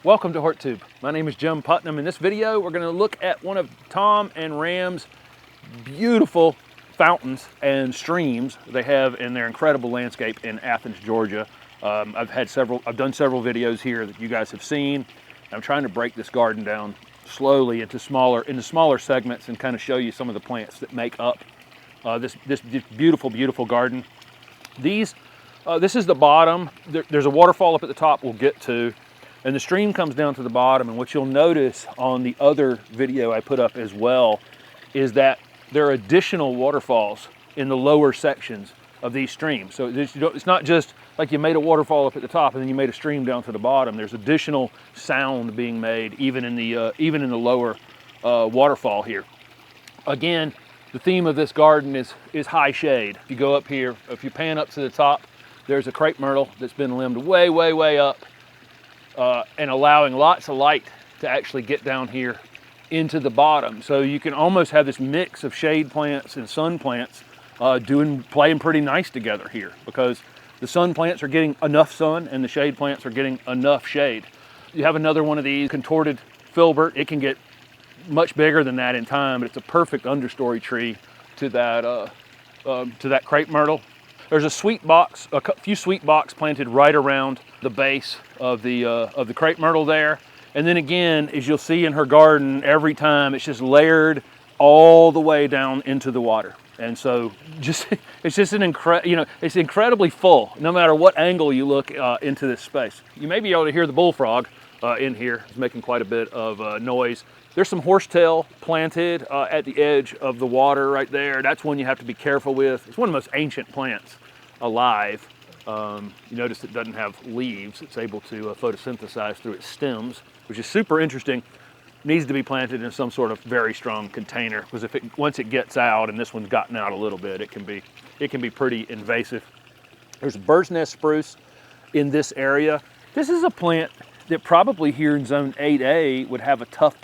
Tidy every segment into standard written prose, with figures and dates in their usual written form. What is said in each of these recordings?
Welcome to HortTube. My name is Jim Putnam. In this video, we're going to look at one of Tom and Ram's beautiful fountains and streams they have in their incredible landscape in Athens, Georgia. I've done several videos here that you guys have seen. I'm trying to break this garden down slowly into smaller segments and kind of show you some of the plants that make up this beautiful garden. This is the bottom. There's a waterfall up at the top we'll get to. And the stream comes down to the bottom, and what you'll notice on the other video I put up as well is that there are additional waterfalls in the lower sections of these streams. So it's not just like you made a waterfall up at the top and then you made a stream down to the bottom. There's additional sound being made even in the lower waterfall here. Again, the theme of this garden is high shade. If you go up here, if you pan up to the top, there's a crepe myrtle that's been limbed way up. And allowing lots of light to actually get down here into the bottom. So you can almost have this mix of shade plants and sun plants playing pretty nice together here, because the sun plants are getting enough sun and the shade plants are getting enough shade. You have another one of these contorted filbert. It can get much bigger than that in time, but it's a perfect understory tree to that crepe myrtle. There's a few sweet box planted right around the base of the crepe myrtle there. And then again, as you'll see in her garden, every time it's just layered all the way down into the water. And so it's just it's incredibly full, no matter what angle you look into this space. You may be able to hear the bullfrog in here. It's making quite a bit of noise. There's some horsetail planted at the edge of the water right there. That's one you have to be careful with. It's one of the most ancient plants alive. You notice it doesn't have leaves. It's able to photosynthesize through its stems, which is super interesting. Needs to be planted in some sort of very strong container, because once it gets out, and this one's gotten out a little bit, it can be pretty invasive. There's bird's nest spruce in this area. This is a plant that probably here in zone 8A would have a tough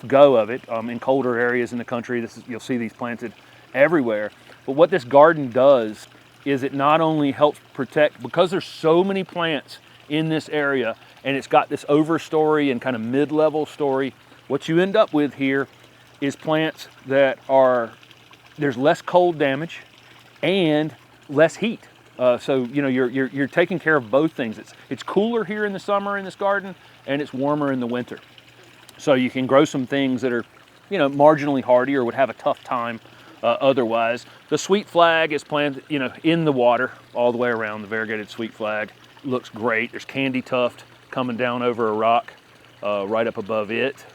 go of it in colder areas in the country. You'll see these planted everywhere. But what this garden does is it not only helps protect, because there's so many plants in this area and it's got this overstory and kind of mid-level story, what you end up with here is plants that there's less cold damage and less heat. So you're taking care of both things. It's cooler here in the summer in this garden, and it's warmer in the winter. So you can grow some things that are, marginally hardy or would have a tough time otherwise. The sweet flag is planted, in the water all the way around. The variegated sweet flag looks great. There's candy tuft coming down over a rock right up above it.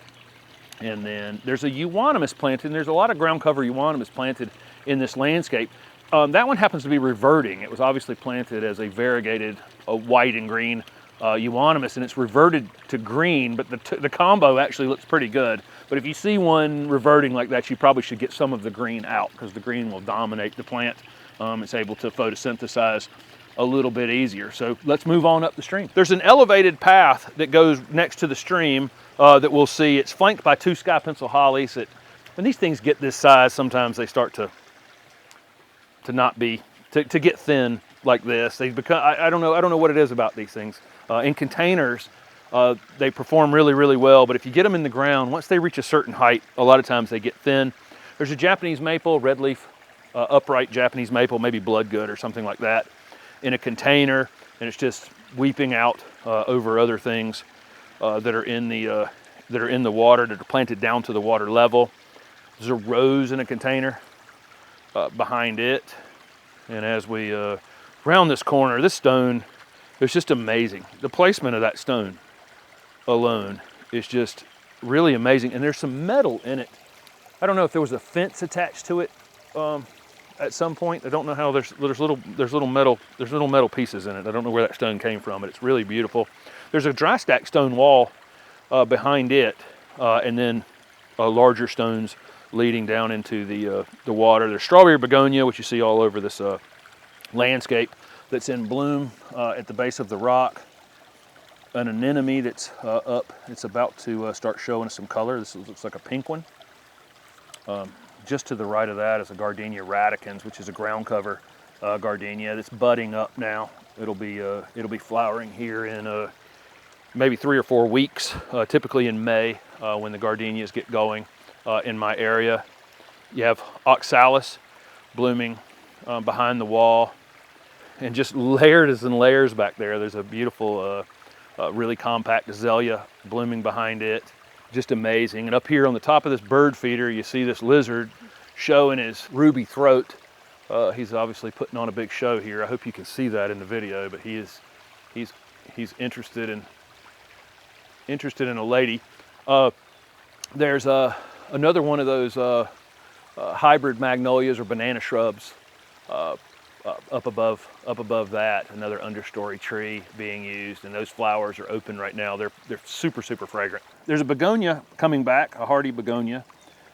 And then there's a euonymus planted, and there's a lot of ground cover euonymus planted in this landscape. That one happens to be reverting. It was obviously planted as a variegated white and green euonymus, and it's reverted to green, but the combo actually looks pretty good. But if you see one reverting like that, you probably should get some of the green out, because the green will dominate the plant. It's able to photosynthesize a little bit easier. So let's move on up the stream. There's an elevated path that goes next to the stream that we'll see. It's flanked by two sky pencil hollies that, when these things get this size, sometimes they start to get thin like this. They become, I don't know what it is about these things. In containers, they perform really well, but if you get them in the ground, once they reach a certain height, a lot of times they get thin. There's a Japanese maple, red leaf, upright Japanese maple, maybe bloodgood or something like that, in a container, and it's just weeping out over other things that are in the water, that are planted down to the water level. There's a rose in a container behind it. And as we round this corner, this stone is just amazing. The placement of that stone alone is just really amazing. And there's some metal in it. I don't know if there was a fence attached to it at some point. I don't know how. There's little metal pieces in it. I don't know where that stone came from, but it's really beautiful. There's a dry stack stone wall behind it, and then larger stones leading down into the water. There's strawberry begonia, which you see all over this landscape, that's in bloom at the base of the rock. An anemone that's up. It's about to start showing some color. This looks like a pink one. Just to the right of that is a gardenia radicans, which is a ground cover gardenia that's budding up now. It'll be flowering here in maybe 3 or 4 weeks, typically in May when the gardenias get going in my area. You have oxalis blooming behind the wall, and just layers and layers back there. There's a beautiful, really compact azalea blooming behind it. Just amazing. And up here on the top of this bird feeder, you see this lizard showing his ruby throat. He's obviously putting on a big show here. I hope you can see that in the video, but he's interested in a lady. There's another one of those hybrid magnolias or banana shrubs up above that, another understory tree being used, and those flowers are open right now. They're super fragrant. There's a begonia coming back, a hardy begonia,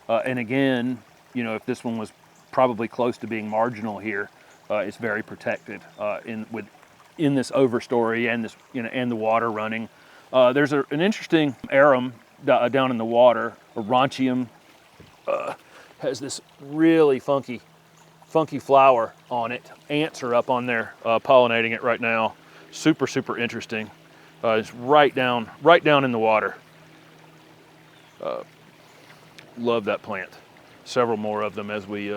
and again, you know, if this one was probably close to being marginal here, it's very protected in this overstory and this, you know, and the water running. There's an interesting arum down in the water, a Ronchium, has this really funky flower on it. Ants are up on there pollinating it right now. Super interesting. It's right down in the water. Love that plant. Several more of them as we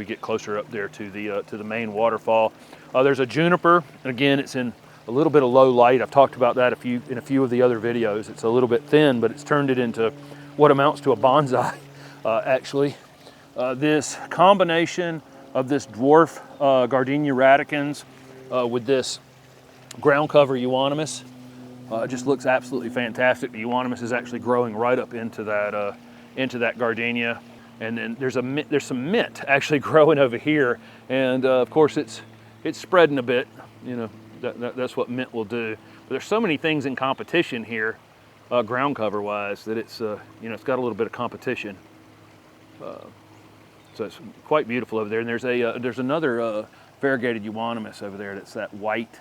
get closer up there to the main waterfall. There's a juniper. Again, it's in a little bit of low light. I've talked about that in a few of the other videos. It's a little bit thin, but it's turned it into what amounts to a bonsai, actually. This combination of this dwarf Gardenia radicans with this ground cover euonymus just looks absolutely fantastic. The euonymus is actually growing right up into that gardenia. And then there's some mint actually growing over here, and of course it's spreading a bit. You know, that's what mint will do. But there's so many things in competition here, ground cover wise, that it's you know, it's got a little bit of competition. So it's quite beautiful over there. And there's another variegated euonymus over there. That's that white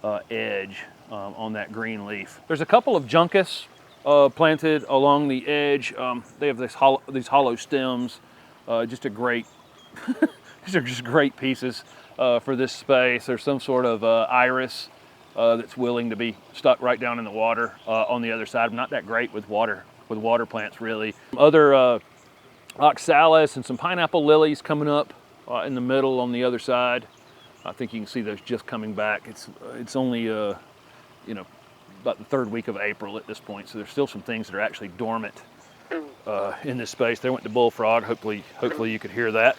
edge on that green leaf. There's a couple of juncus planted along the edge. They have these hollow stems. Just a great, these are just great pieces for this space. There's some sort of iris that's willing to be stuck right down in the water on the other side. I'm not that great with water plants, really. Other oxalis and some pineapple lilies coming up in the middle on the other side. I think you can see those just coming back. It's only you know, about the 3rd week of April at this point, so there's still some things that are actually dormant in this space. They went to bullfrog. Hopefully you could hear that.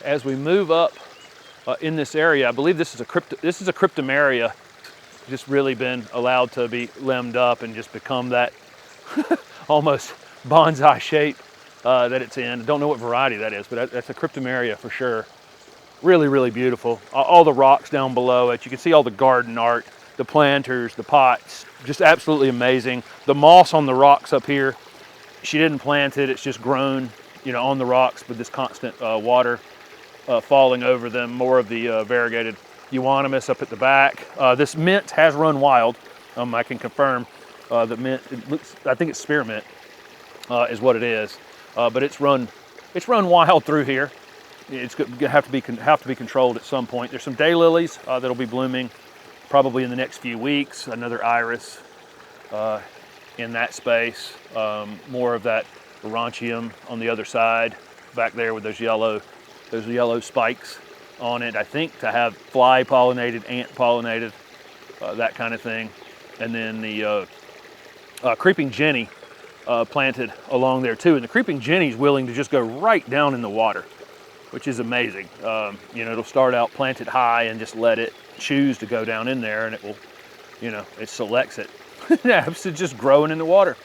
As we move up in this area, I believe this is a cryptomeria. Just really been allowed to be limbed up and just become that almost bonsai shape that it's in. I don't know what variety that is, but that's a cryptomeria for sure. Really beautiful. All the rocks down below it. You can see all the garden art, the planters, the pots, just absolutely amazing. The moss on the rocks up here, she didn't plant it, it's just grown, you know, on the rocks with this constant water falling over them. More of the variegated euonymus up at the back. This mint has run wild. I can confirm the mint, I think it's spearmint is what it is, but it's run wild through here. It's going to have to be controlled at some point. There's some daylilies that'll be blooming probably in the next few weeks. Another iris in that space. More of that Ronchium on the other side back there with those yellow spikes on it. I think to have fly pollinated, ant pollinated, that kind of thing. And then the creeping jenny planted along there too. And the creeping jenny is willing to just go right down in the water, which is amazing. You know, it'll start out planted high and just let it choose to go down in there, and it will, you know, it selects it. It's just growing in the water.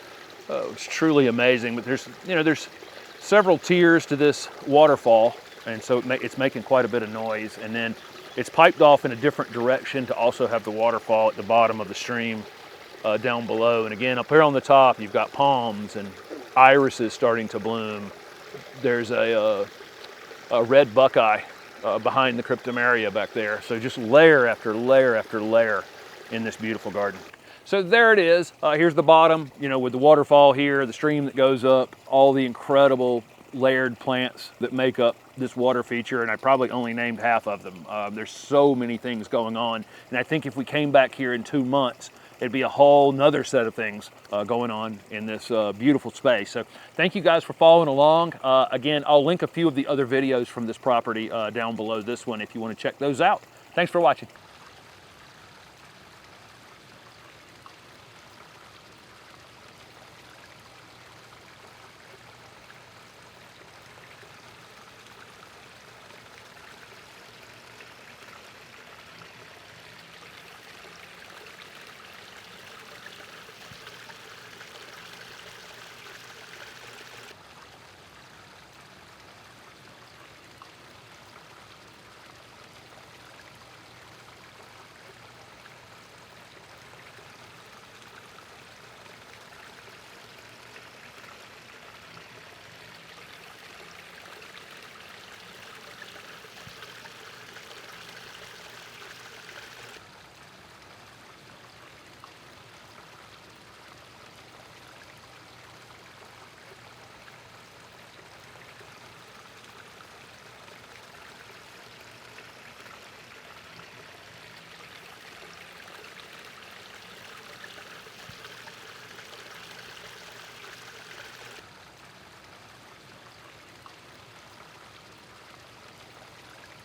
It's truly amazing. But there's several tiers to this waterfall, and so it's making quite a bit of noise. And then it's piped off in a different direction to also have the waterfall at the bottom of the stream down below. And again, up here on the top, you've got palms and irises starting to bloom. There's a red buckeye behind the cryptomeria back there. So just layer after layer after layer in this beautiful garden. So there it is. Here's the bottom, you know, with the waterfall here, the stream that goes up, all the incredible layered plants that make up this water feature, and I probably only named half of them. There's so many things going on, and I think if we came back here in 2 months, it'd be a whole nother set of things going on in this beautiful space. So thank you guys for following along. Again, I'll link a few of the other videos from this property down below this one if you want to check those out. Thanks for watching.